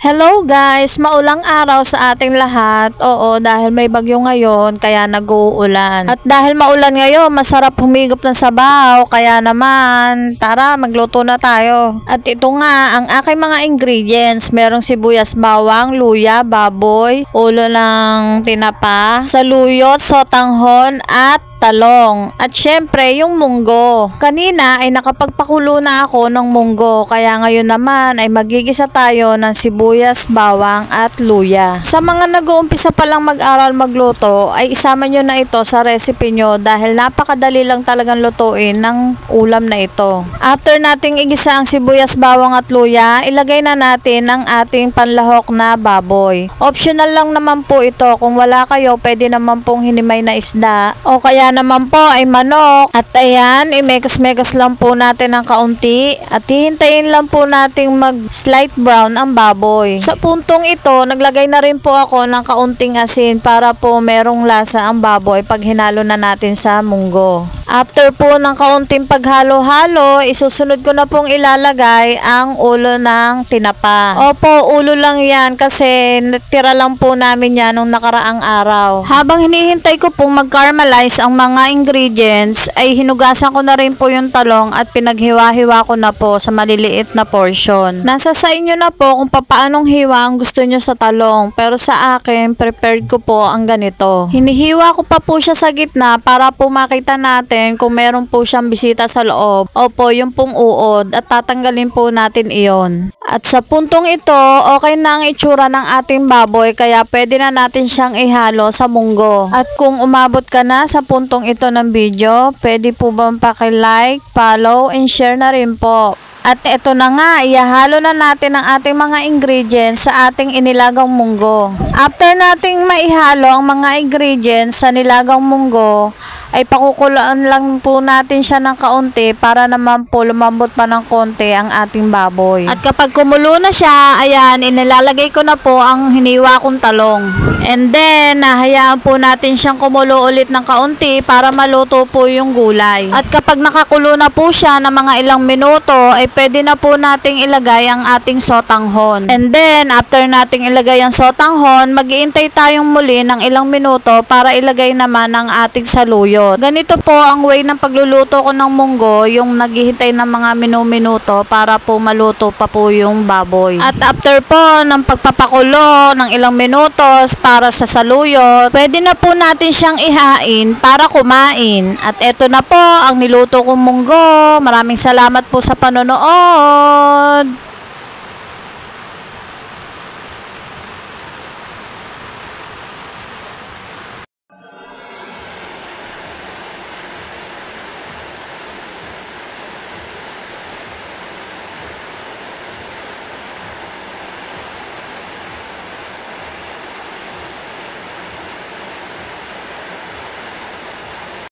Hello guys, maulang araw sa ating lahat. Oo, dahil may bagyo ngayon, kaya nag-uulan. At dahil maulan ngayon, masarap humigop ng sabaw. Kaya naman, tara, magluto na tayo. At ito nga, ang aking mga ingredients. Merong sibuyas, bawang, luya, baboy, ulo ng tinapa, saluyot, sotanghon, at talong. At syempre, yung munggo. Kanina ay nakapagpakulo na ako ng munggo, kaya ngayon naman ay magigisa tayo ng sibuyas, bawang at luya. Sa mga nag-uumpisa pa lang mag-aral magluto, ay isama nyo na ito sa recipe nyo dahil napakadali lang talagang lutuin ng ulam na ito. After nating igisa ang sibuyas, bawang at luya, ilagay na natin ang ating panlahok na baboy. Optional lang naman po ito. Kung wala kayo, pwede naman pong hinimay na isda o kaya naman po ay manok. At ayan, imekos-mekos lang po natin ng kaunti at hihintayin lang po nating mag slight brown ang baboy. Sa puntong ito, naglagay na rin po ako ng kaunting asin para po merong lasa ang baboy pag hinalo na natin sa munggo. After po ng kaunting paghalo-halo, isusunod ko na pong ilalagay ang ulo ng tinapa. Opo, ulo lang yan kasi natira lang po namin yan nung nakaraang araw. Habang hinihintay ko pong mag-caramelize ang mga ingredients, ay hinugasan ko na rin po yung talong at pinaghiwa-hiwa ko na po sa maliliit na portion. Nasa sa inyo na po kung papaanong hiwa ang gusto nyo sa talong, pero sa akin, prepared ko po ang ganito. Hinihiwa ko pa po siya sa gitna para po makita natin kung meron po siyang bisita sa loob. Opo, yung pong uod at tatanggalin po natin iyon. At sa puntong ito, okay na ang itsura ng ating baboy kaya pwede na natin siyang ihalo sa munggo. At kung umabot ka na sa puntong ito ng video, pwede po bang paki-like, follow, and share na rin po. At ito na nga, ihalo na natin ang ating mga ingredients sa ating inilagang munggo. After nating maihalo ang mga ingredients sa nilagang munggo, ay pakukulaan lang po natin siya ng kaunti para naman po lumambot pa ng konti ang ating baboy. At kapag kumulo na siya, ayan, inilalagay ko na po ang hiniwa kong talong. And then, nahayaan po natin siyang kumulo ulit ng kaunti para maluto po yung gulay. At kapag nakakulo na po siya ng mga ilang minuto, ay pwede na po nating ilagay ang ating sotanghon. And then, after nating ilagay ang sotanghon, mag-iintay tayong muli ng ilang minuto para ilagay naman ang ating saluyot. Ganito po ang way ng pagluluto ko ng munggo, yung naghihintay ng mga minuto para po maluto pa po yung baboy. At after po ng pagpapakulo ng ilang minutos para sa saluyot, pwede na po natin siyang ihain para kumain. At eto na po ang niluto kong munggo. Maraming salamat po sa panonood.